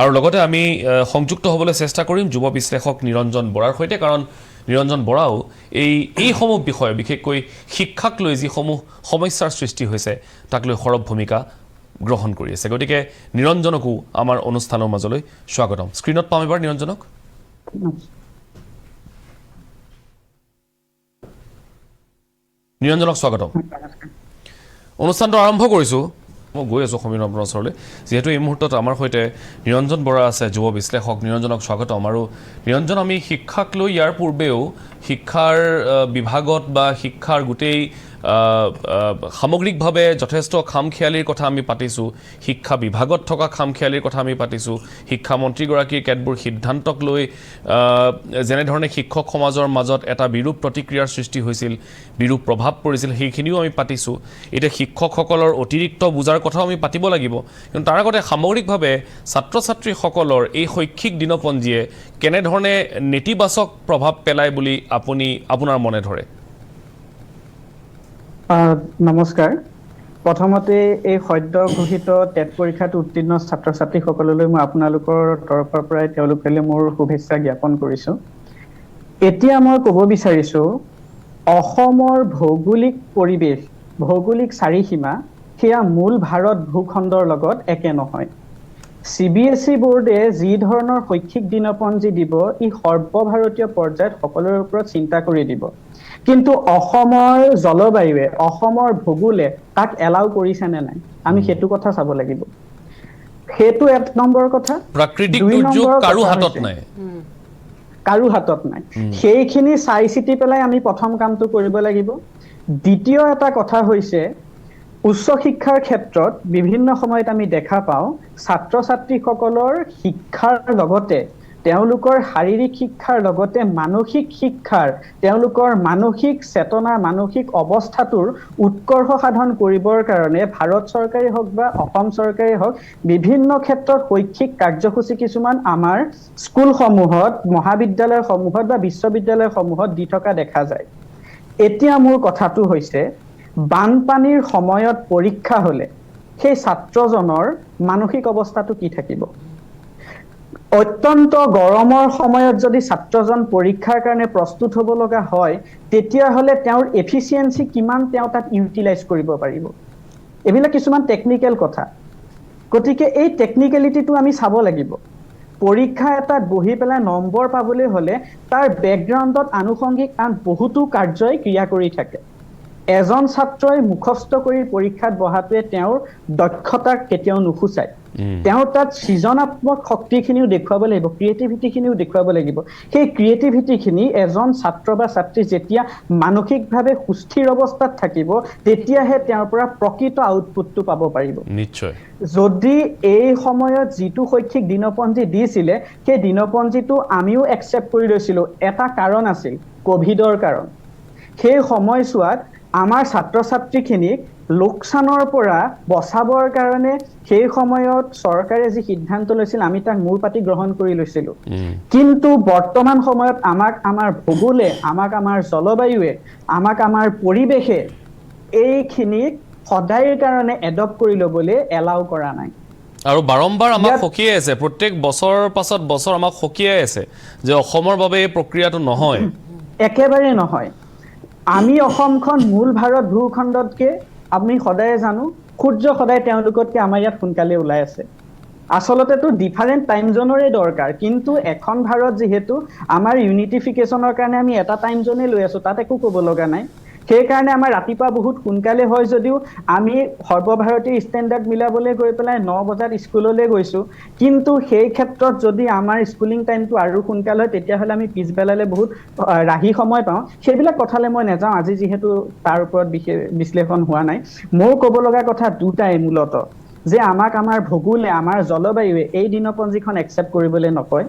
আৰু লগতে আমি সংযুক্ত হ'বলৈ চেষ্টা কৰিম যুৱ বিশ্লেষক নিৰঞ্জন বৰাৰ সৈতে, কাৰণ নিৰঞ্জন বৰাও এইসমূহ বিষয় বিশেষকৈ শিক্ষাক লৈ যিসমূহ সমস্যাৰ সৃষ্টি হৈছে তাক লৈ সৰব ভূমিকা গ্ৰহণ কৰি আছে। গতিকে নিৰঞ্জনকো আমাৰ অনুষ্ঠানৰ মাজলৈ স্বাগতম। স্ক্ৰীনত পাম এবাৰ নিৰঞ্জনক। নিৰঞ্জনক স্বাগতম। অনুষ্ঠানটো আৰম্ভ কৰিছোঁ। মই গৈ আছোঁ সমীৰণ আপোনাৰ ওচৰলৈ, যিহেতু এই মুহূৰ্তত আমাৰ সৈতে নিৰঞ্জন বৰা আছে, যুৱ বিশ্লেষক। নিৰঞ্জনক স্বাগতম। আৰু নিৰঞ্জন, আমি শিক্ষাক লৈ ইয়াৰ পূৰ্বেও শিক্ষাৰ বিভাগত বা শিক্ষাৰ গোটেই সামগ্ৰিকভাৱে যথেষ্ট খামখেয়ালিৰ কথা আমি পাতিছোঁ, শিক্ষা বিভাগত থকা খামখেয়ালিৰ কথা আমি পাতিছোঁ, শিক্ষামন্ত্ৰীগৰাকীৰ কেতবোৰ সিদ্ধান্তক লৈ যেনেধৰণে শিক্ষক সমাজৰ মাজত এটা বিৰূপ প্ৰতিক্ৰিয়াৰ সৃষ্টি হৈছিল, বিৰূপ প্ৰভাৱ পৰিছিল, সেইখিনিও আমি পাতিছোঁ। এতিয়া শিক্ষকসকলৰ অতিৰিক্ত বোজাৰ কথাও আমি পাতিব লাগিব, কিন্তু তাৰ আগতে সামগ্ৰিকভাৱে ছাত্ৰ ছাত্ৰীসকলৰ এই শৈক্ষিক দিনপঞ্জীয়ে কেনেধৰণে নেতিবাচক প্ৰভাৱ পেলায় বুলি আপোনাৰ মনে ধৰে? নমস্কাৰ। প্ৰথমতে এই সদ্য ঘোষিত টেট পৰীক্ষাত উত্তীৰ্ণ ছাত্ৰ ছাত্ৰীসকললৈ মই আপোনালোকৰ তৰফৰ পৰাই তেওঁলোকলৈ মোৰ শুভেচ্ছা জ্ঞাপন কৰিছোঁ। এতিয়া মই ক'ব বিচাৰিছোঁ, অসমৰ ভৌগোলিক পৰিৱেশ, ভৌগোলিক চাৰিসীমা সেয়া মূল ভাৰত ভূখণ্ডৰ লগত একে নহয়। CBSE বোৰ্ডে যি ধৰণৰ শৈক্ষিক দিনপঞ্জী দিব, ই সৰ্বভাৰতীয় পৰ্যায়ত সকলোৰে ওপৰত চিন্তা কৰি দিব। কিন্তু অসমৰ জলবায়ুৱে, অসমৰ ভূগোলে তাক এলাউ কৰিছে নে নাই, আমি সেইটো কথা চাব লাগিব। সেইটো এক নম্বৰ কথা। প্ৰাকৃতিক দুই দুৰ্যোগ নম্বৰ কাৰো কথা হাতত হৈছে, নাই, কাৰো হাতত নাই। সেইখিনি চাই চিতি পেলাই আমি প্ৰথম কামটো কৰিব লাগিব। দ্বিতীয় এটা কথা হৈছে, উচ্চ শিক্ষাৰ ক্ষেত্ৰত বিভিন্ন সময়ত আমি দেখা পাওঁ ছাত্ৰ ছাত্ৰীসকলৰ শিক্ষাৰ লগতে তেওঁলোকৰ শাৰীৰিক শিক্ষাৰ লগতে মানসিক শিক্ষাৰ, তেওঁলোকৰ মানসিক চেতনা, মানসিক অৱস্থাটোৰ উৎকৰ্ষ সাধন কৰিবৰ কাৰণে ভাৰত চৰকাৰে হওক বা অসম চৰকাৰে হওক বিভিন্ন ক্ষেত্ৰত শৈক্ষিক কাৰ্যসূচী কিছুমান আমাৰ স্কুলসমূহত, মহাবিদ্যালয়সমূহত বা বিশ্ববিদ্যালয়সমূহত দি থকা দেখা যায়। এতিয়া মোৰ কথাটো হৈছে, বানপানীৰ সময়ত পৰীক্ষা হ'লে সেই ছাত্ৰজনৰ মানসিক অৱস্থাটো কি থাকিব? অত্যন্ত গৰমৰ সময়ত যদি ছাত্ৰজন পৰীক্ষাৰ কাৰণে প্ৰস্তুত হ'ব লগা হয়, তেতিয়াহ'লে তেওঁৰ এফিচিয়েঞ্চি কিমান তেওঁ তাত ইউটিলাইজ কৰিব পাৰিব? এইবিলাক কিছুমান টেকনিকেল কথা। গতিকে এই টেকনিকেলিটিটো আমি চাব লাগিব। পৰীক্ষা এটাত বহি পেলাই নম্বৰ পাবলৈ হ'লে তাৰ বেকগ্ৰাউণ্ডত আনুষংগিক আন বহুতো কাৰ্যই ক্ৰিয়া কৰি থাকে। এজন ছাত্ৰই মুখস্থ কৰি পৰীক্ষাত বহাটোৱে তেওঁৰ দক্ষতাক কেতিয়াও নুসূচায়। তেওঁৰ তাত সৃজনাত্মক শক্তিখিনিও দেখুৱাব লাগিব, ক্ৰিয়েটিভিটিখিনিও দেখুৱাব লাগিব। সেই ক্ৰিয়েটিভিটিখিনি এজন ছাত্ৰ বা ছাত্ৰী যেতিয়া মানসিকভাৱে সুস্থিৰ অৱস্থাত থাকিব, তেতিয়াহে তেওঁৰ পৰা প্ৰকৃত আউটপুটটো পাব পাৰিব। নিশ্চয়। যদি এই সময়ত যিটো শৈক্ষিক দিনপঞ্জী দিছিলে, সেই দিনপঞ্জীটো আমিও একচেপ্ট কৰি লৈছিলোঁ, এটা কাৰণ আছিল, ক'ভিডৰ কাৰণ। সেই সময়ছোৱাত আমাৰ ছাত্ৰ ছাত্ৰীখিনিক লোকচানৰ পৰা বচাবৰ কাৰণে সেই সময়ত চৰকাৰে যি সিদ্ধান্ত লৈছিল, আমি তাক মূৰ পাতি গ্ৰহণ কৰি লৈছিলোঁ। কিন্তু বৰ্তমান সময়ত আমাক আমাৰ ভূগোলে, আমাক আমাৰ জলবায়ুৱে, আমাক আমাৰ পৰিৱেশে এইখিনিক সদায়ৰ কাৰণে এডপ্ট কৰি ল'বলৈ এলাউ কৰা নাই। আৰু বাৰম্বাৰ আমাক সকীয়াই আছে, প্ৰত্যেক বছৰৰ পাছত বছৰ আমাক সকীয়াই আছে যে অসমৰ বাবে এই প্ৰক্ৰিয়াটো নহয়, একেবাৰে নহয়। আমি অসমখন মূল ভাৰত ভূখণ্ডতকে আমি সদায় জানো, সূৰ্য সদায় তেওঁলোকতকে আমাৰ ইয়াত সোনকালে ওলাই আছে। আচলতেতো ডিফাৰেণ্ট টাইম জ'নৰে দৰকাৰ, কিন্তু এখন ভাৰত যিহেতু আমাৰ ইউনিটিফিকেশ্যনৰ কাৰণে আমি এটা টাইম জ'নে লৈ আছো, তাত একো ক'ব লগা নাই। সেইকাৰণে আমাৰ ৰাতিপুৱা বহুত সোনকালে হয় যদিও আমি সৰ্বভাৰতীয় ষ্টেণ্ডাৰ্ড মিলাবলৈ গৈ পেলাই 9 বজাত স্কুললৈ গৈছোঁ। কিন্তু সেই ক্ষেত্ৰত যদি আমাৰ স্কুলিং টাইমটো আৰু সোনকাল হয়, তেতিয়াহ'লে আমি পিছবেলালৈ বহুত ৰাহি সময় পাওঁ। সেইবিলাক কথালৈ মই নাযাওঁ, আজি যিহেতু তাৰ ওপৰত বিশেষ বিশ্লেষণ হোৱা নাই। মোৰ ক'ব লগা কথা দুটাই মূলত, যে আমাক আমাৰ ভূগোলে, আমাৰ জলবায়ুৱে এই দিনপঞ্জীখন একচেপ্ট কৰিবলৈ নকয়।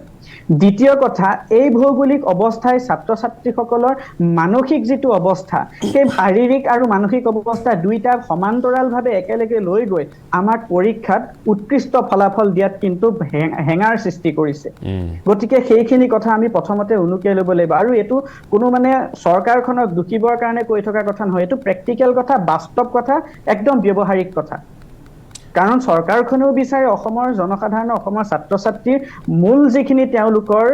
দ্বিতীয় কথা, এই ভৌগোলিক অৱস্থাই ছাত্ৰ ছাত্ৰীসকলৰ মানসিক যিটো অৱস্থা, সেই শাৰীৰিক আৰু মানসিক অৱস্থা দুইটা সমান্তৰালভাৱে একেলগে লৈ গৈ আমাক পৰীক্ষাত উৎকৃষ্ট ফলাফল দিয়াত কিন্তু হেঙাৰ সৃষ্টি কৰিছে। গতিকে সেইখিনি কথা আমি প্ৰথমতে উনুকিয়াই ল'ব লাগিব। আৰু এইটো কোনো মানে চৰকাৰখনক দুখিবৰ কাৰণে কৈ থকা কথা নহয়, এইটো প্ৰেক্টিকেল কথা, বাস্তৱ কথা, একদম ব্যৱহাৰিক কথা। কাৰণ চৰকাৰখনেও বিচাৰে অসমৰ জনসাধাৰণ অসমৰ ছাত্ৰ ছাত্ৰীৰ মূল যিখিনি তেওঁলোকৰ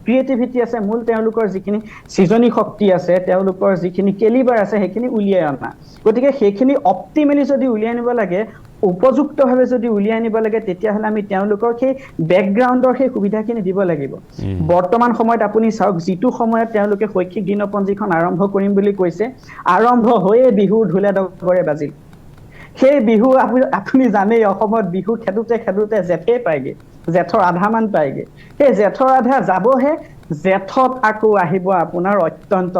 ক্ৰিয়েটিভিটি আছে মূল তেওঁলোকৰ যিখিনি সৃজনী শক্তি আছে তেওঁলোকৰ যিখিনি কেলিবাৰ আছে সেইখিনি উলিয়াই অনা গতিকে সেইখিনি অপটিমেলি যদি উলিয়াই আনিব লাগে উপযুক্তভাৱে যদি উলিয়াই আনিব লাগে তেতিয়াহ'লে আমি তেওঁলোকৰ সেই বেকগ্ৰাউণ্ডৰ সেই সুবিধাখিনি দিব লাগিব বৰ্তমান সময়ত আপুনি চাওক যিটো সময়ত তেওঁলোকে শৈক্ষিক দিনপঞ্জীখন আৰম্ভ কৰিম বুলি কৈছে আৰম্ভ হৈয়ে বিহুৰ ঢোলে ডগৰে বাজিল সেই বিহু আপুনি জানেই অসমত বিহু খেদোতে জেঠেই পায়গে জেঠৰ আধামান পায়গে সেই জেঠৰ আধা যাবহে জেঠত আকৌ আহিব আপোনাৰ অত্যন্ত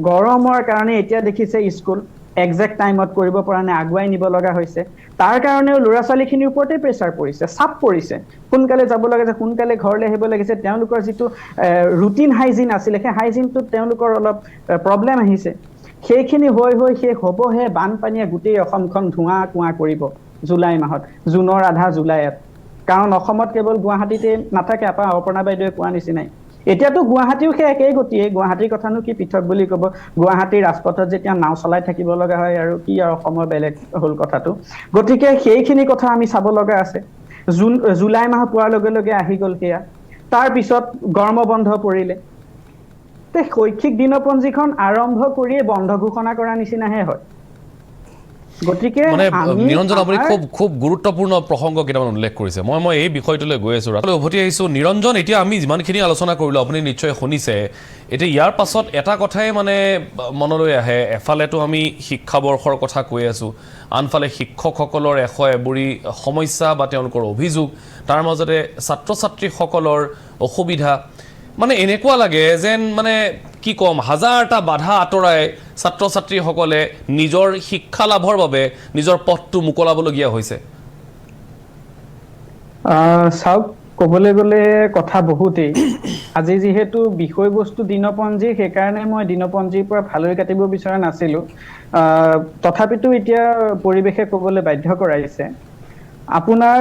গৰমৰ কাৰণে এতিয়া দেখিছে স্কুল এক্সাক্ট টাইমত কৰিব পৰা নাই আগুৱাই নিব লগা হৈছে তাৰ কাৰণেও ল'ৰা ছোৱালীখিনিৰ ওপৰতে প্ৰেছাৰ পৰিছে চাপ পৰিছে সোনকালে যাব লাগে যে সোনকালে ঘৰলৈ আহিব লাগিছে তেওঁলোকৰ যিটো ৰুটিন হাইজিন আছিলে সেই হাইজিনটোত তেওঁলোকৰ অলপ প্ৰব্লেম আহিছে সেইখিনি হৈ শেষ হ'বহে বানপানীয়ে গোটেই অসমখন ধোঁৱা কোঁৱা কৰিব জুলাই মাহত জুনৰ আধা জুলাইত কাৰণ অসমত কেৱল গুৱাহাটীতে নাথাকে আপোনাৰ অপৰ্ণা বাইদেৱে কোৱা নিচিনাই এতিয়াতো গুৱাহাটীও সেই একেই গতিয়ে গুৱাহাটীৰ কথানো কি পৃথক বুলি ক'ব গুৱাহাটীৰ ৰাজপথত যেতিয়া নাও চলাই থাকিব লগা হয় আৰু কি আৰু অসমৰ বেলেগ হ'ল কথাটো গতিকে সেইখিনি কথা আমি চাব লগা আছে জুলাই মাহ পোৱাৰ লগে লগে আহি গ'ল সেয়া তাৰপিছত গৰম বন্ধ পৰিলে শৈক্ষিক দিনপঞ্জীখন আৰম্ভ কৰিয়ে বন্ধ ঘোষণা কৰা নিচিনাহে হয় গতিকে মানে নিৰঞ্জন আপুনি খুব গুৰুত্বপূৰ্ণ প্ৰসংগ কেইটামান উল্লেখ কৰিছে মই এই বিষয়টোলৈ গৈ আছোঁ উভতি আহিছোঁ নিৰঞ্জন এতিয়া আমি যিমানখিনি আলোচনা কৰিলোঁ আপুনি নিশ্চয় শুনিছে এতিয়া ইয়াৰ পাছত এটা কথাই মানে মনলৈ আহে এফালেতো আমি শিক্ষাবৰ্ষৰ কথা কৈ আছোঁ আনফালে শিক্ষকসকলৰ এবুৰি সমস্যা বা তেওঁলোকৰ অভিযোগ তাৰ মাজতে ছাত্ৰ ছাত্ৰীসকলৰ অসুবিধা মানে এনেকুৱা লাগে যেন মানে কি ক'ম হাজাৰটা বাধা আঁতৰাই ছাত্ৰ ছাত্ৰীসকলে নিজৰ শিক্ষা লাভৰ বাবে নিজৰ পথটো মুকলাবলগীয়া হৈছে চাওক ক'বলৈ গ'লে কথা বহুতেই আজি যিহেতু বিষয়বস্তু দিনপঞ্জী সেইকাৰণে মই দিনপঞ্জীৰ পৰা ফালৰি কাটিব বিচৰা নাছিলোঁ তথাপিতো এতিয়া পৰিৱেশে ক'বলৈ বাধ্য কৰাইছে আপোনাৰ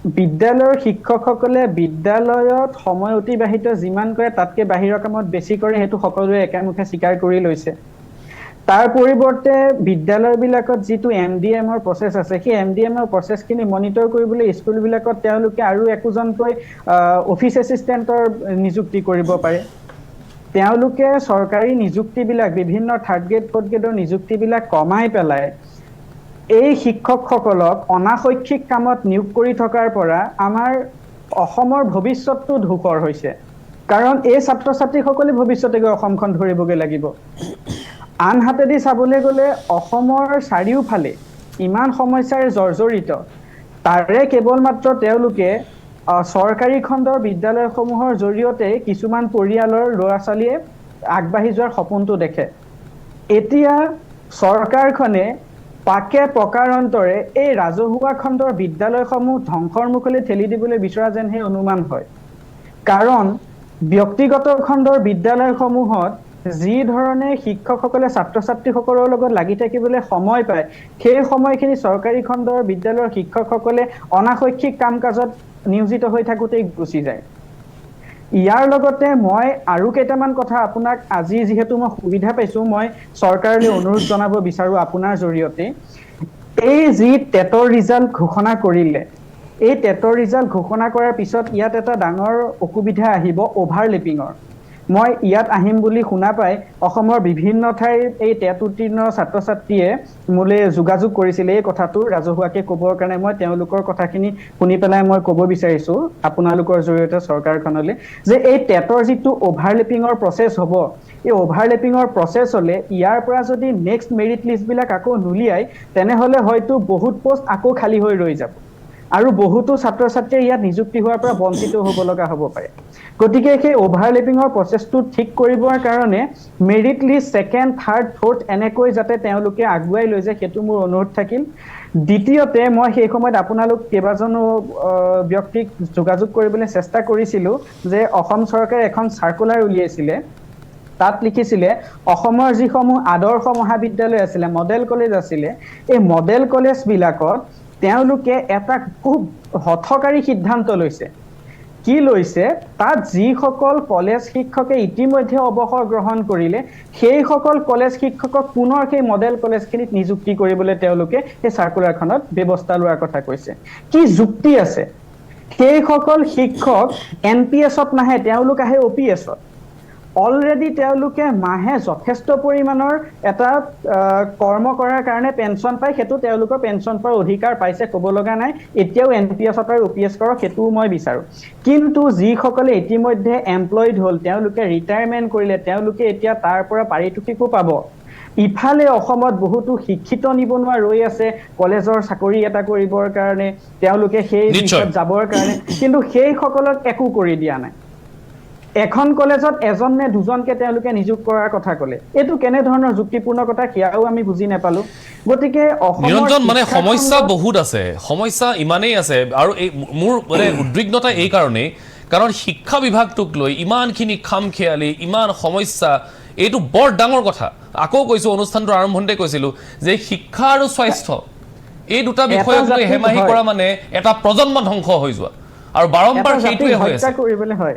বিদ্যালয়ৰ শিক্ষকসকলে বিদ্যালয়ত সময় অতিবাহিত যিমান কৰে তাতকৈ বাহিৰৰ কামত বেছি কৰে সেইটো সকলোৱে একেমুখে স্বীকাৰ কৰি লৈছে তাৰ পৰিৱৰ্তে বিদ্যালয়বিলাকত যিটো MDMৰ প্ৰচেছ আছে সেই MDMৰ প্ৰচেছখিনি মনিটৰ কৰিবলৈ স্কুলবিলাকত তেওঁলোকে আৰু একোজনকৈ অফিচ এছিষ্টেণ্টৰ নিযুক্তি কৰিব পাৰে তেওঁলোকে চৰকাৰী নিযুক্তিবিলাক বিভিন্ন থাৰ্ড গ্ৰেড ফ'ৰ্থ গ্ৰেডৰ নিযুক্তিবিলাক কমাই পেলাই এই শিক্ষকসকলক অনাশৈক্ষিক কামত নিয়োগ কৰি থকাৰ পৰা আমাৰ অসমৰ ভৱিষ্যতটো ধূসৰ হৈছে কাৰণ এই ছাত্ৰ ছাত্ৰীসকলে ভৱিষ্যতে গৈ অসমখন ধৰিবগৈ লাগিব আনহাতেদি চাবলৈ গ'লে অসমৰ চাৰিওফালে ইমান সমস্যাৰে জৰ্জৰিত তাৰে কেৱল মাত্ৰ তেওঁলোকে চৰকাৰী খণ্ডৰ বিদ্যালয়সমূহৰ জৰিয়তে কিছুমান পৰিয়ালৰ ল'ৰা ছোৱালীয়ে আগবাঢ়ি যোৱাৰ সপোনটো দেখে এতিয়া চৰকাৰখনে পাকে প্ৰকাৰান্তৰে এই ৰাজহুৱা খণ্ডৰ বিদ্যালয়সমূহ ধ্বংসৰ মুখলৈ ঠেলি দিবলৈ বিচৰা যেনহে অনুমান হয় কাৰণ ব্যক্তিগত খণ্ডৰ বিদ্যালয়সমূহত যি ধৰণে শিক্ষকসকলে ছাত্ৰ ছাত্ৰীসকলৰ লগত লাগি থাকিবলৈ সময় পায় সেই সময়খিনি চৰকাৰী খণ্ডৰ বিদ্যালয়ৰ শিক্ষকসকলে অনাশৈক্ষিক কাম কাজত নিয়োজিত হৈ থাকোঁতেই গুচি যায় ইয়াৰ লগতে মই আৰু কেইটামান কথা আপোনাক আজি যিহেতু মই সুবিধা পাইছোঁ মই চৰকাৰলৈ অনুৰোধ জনাব বিচাৰোঁ আপোনাৰ জৰিয়তে এই যি টেটৰ ৰিজাল্ট ঘোষণা কৰিলে এই টেটৰ ৰিজাল্ট ঘোষণা কৰাৰ পিছত ইয়াত এটা ডাঙৰ অসুবিধা আহিব অভাৰলেপিঙৰ মই ইয়াত আহিম বুলি শুনা পাই অসমৰ বিভিন্ন ঠাইৰ এই টেট উত্তীৰ্ণ ছাত্ৰ ছাত্ৰীয়ে মোলৈ যোগাযোগ কৰিছিলে এই কথাটো ৰাজহুৱাকৈ ক'বৰ কাৰণে মই তেওঁলোকৰ কথাখিনি শুনি পেলাই মই ক'ব বিচাৰিছোঁ আপোনালোকৰ জৰিয়তে চৰকাৰখনলৈ যে এই টেটৰ যিটো অভাৰলেপিঙৰ প্ৰচেছ হ'ব এই অভাৰলেপিঙৰ প্ৰচেছ হ'লে ইয়াৰ পৰা যদি নেক্সট মেৰিট লিষ্টবিলাক আকৌ নুলিয়াই তেনেহ'লে হয়তো বহুত পষ্ট আকৌ খালী হৈ ৰৈ যাব আৰু বহুতো ছাত্ৰ ছাত্ৰীয়ে ইয়াত নিযুক্তি হোৱাৰ পৰা বঞ্চিত হ'ব লগা হ'ব পাৰে গতিকে সেই অভাৰলেপিঙৰ প্ৰচেছটো ঠিক কৰিবৰ কাৰণে merit list second third fourth এনেকৈ যাতে তেওঁলোকে আগুৱাই লৈ যায় সেইটো মোৰ অনুৰোধ থাকিল দ্বিতীয়তে মই সেই সময়ত আপোনালোক কেইবাজনো ব্যক্তিক যোগাযোগ কৰিবলৈ চেষ্টা কৰিছিলোঁ যে অসম চৰকাৰে এখন চাৰ্কুলাৰ উলিয়াইছিলে তাত লিখিছিলে অসমৰ যিসমূহ আদৰ্শ মহাবিদ্যালয় আছিলে মডেল কলেজ আছিলে এই মডেল কলেজবিলাকত তেওঁলোকে এটা খুব হঠকাৰী সিদ্ধান্ত লৈছে কি লৈছে তাত যিসকল কলেজ শিক্ষকে ইতিমধ্যে অৱসৰ গ্ৰহণ কৰিলে সেইসকল কলেজ শিক্ষকক পুনৰ সেই মডেল কলেজখিনিত নিযুক্তি কৰিবলৈ তেওঁলোকে সেই চাৰ্কুলাৰখনত ব্যৱস্থা লোৱাৰ কথা কৈছে কি যুক্তি আছে সেইসকল শিক্ষক NPS-ত নাহে তেওঁলোক আহে OPS-ত অলৰেডি তেওঁলোকে মাহে যথেষ্ট পৰিমাণৰ এটা কৰ্ম কৰাৰ কাৰণে পেঞ্চন পায় সেইটো তেওঁলোকৰ পেঞ্চন পোৱাৰ অধিকাৰ পাইছে ক'ব লগা নাই এতিয়াও NPS-ত আৰু OPS কৰক সেইটোও মই বিচাৰোঁ কিন্তু যিসকলে ইতিমধ্যে এমপ্লয়ড হ'ল তেওঁলোকে ৰিটায়াৰমেণ্ট কৰিলে তেওঁলোকে এতিয়া তাৰ পৰা পাৰিতোষিকো পাব ইফালে অসমত বহুতো শিক্ষিত নিবনুৱা ৰৈ আছে কলেজৰ চাকৰি এটা কৰিবৰ কাৰণে তেওঁলোকে সেই দিশত যাবৰ কাৰণে কিন্তু সেইসকলক একো কৰি দিয়া নাই এখন কলেজত এজন নে দুজনকে তেওঁলোকে নিযুক্ত কৰাৰ কথা ক'লে এইটো কেনে ধৰণৰ যুক্তিপূৰ্ণ কথা কিয়াও আমি বুজি নাপালো গতিকে নিৰঞ্জন মানে সমস্যা বহুত আছে সমস্যা ইমানেই আছে আৰু এই মোৰ মানে উদ্বিগ্নতা এই কাৰণেই কাৰণ শিক্ষা বিভাগটোক লৈ ইমানখিনি খামখেয়ালি ইমান সমস্যা এইটো বৰ ডাঙৰ কথা আকৌ কৈছো অনুষ্ঠানটো আৰম্ভণিতে কৈছিলো যে শিক্ষা আৰু স্বাস্থ্য এই দুটা বিষয়ক লৈ হেমাহি কৰা মানে এটা প্ৰজন্ম ধ্বংস হৈ যোৱা আৰু বাৰম্বাৰ সেইটোৱে হৈ আছে কৰিবলৈ হয়